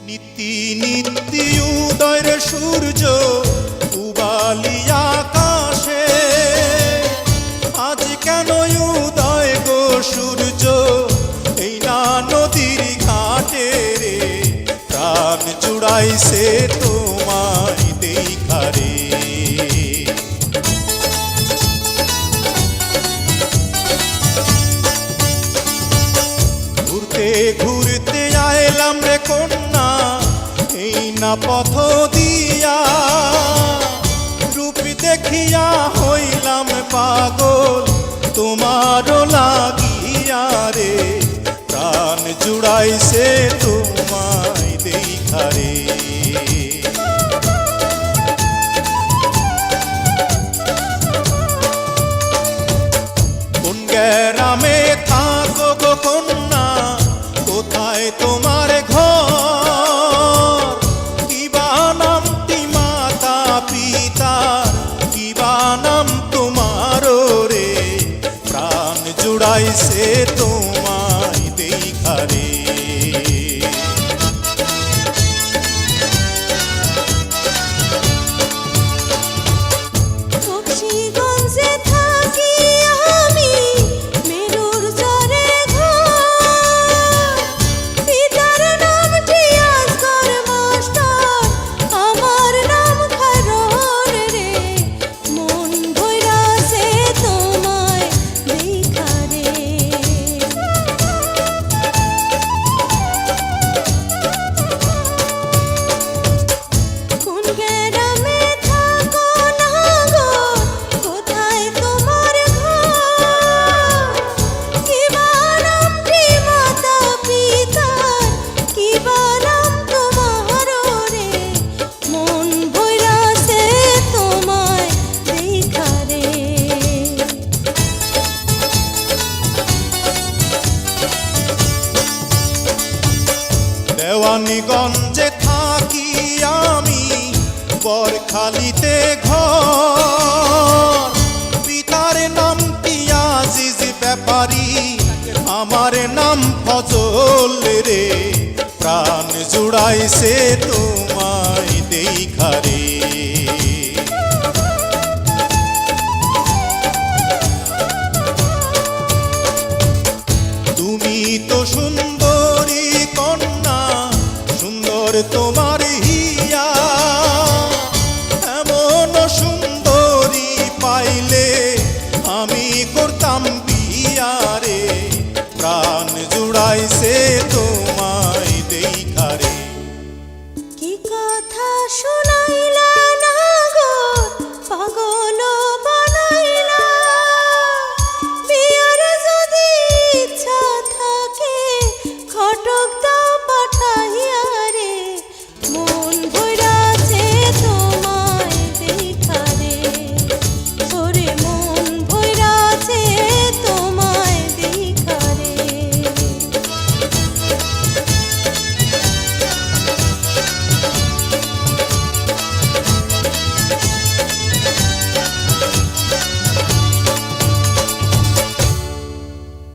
নীতি নীতি উদয়ের সূর্য উবালি আকাশে, আজ কেন উদয় গো সূর্য এই না নদীর ঘাটে রে, প্রাণ জুড়াইছে তোমায় দেখা রে। ঘুরতে ঘুরতে আইলাম রে কন্যা এই না পথ দিয়া, রূপ দেখিয়া হইলাম পাগল তোমারও লাগিয়া রে, প্রাণ জুড়াইছে তোমায় দেখা রে। কোন গ্রামে থাকো গো কন্যা, কোথায় তোমার ঘর, কিবা নামটি মাতা পিতার, কিবা নাম তোমার রে, প্রাণ জুড়াইছে তোমায় দেখা রে। দেওয়ানীগঞ্জে থাকি আমি বরখালিতে ঘর, পিতার নামটি আজিজ ব্যাপারী, আমার নাম ফজল রে, প্রাণ জুড়াইছে তোমায় দেখা রে। তুমি তো সুন্দরী কন্যা, সুন্দর তোমার হিয়া, এমন সুন্দরী পাইলে আমি করতাম বিয়া রে, প্রাণ জুড়াইছে তোমায় দেখা রে। কি কথা শুন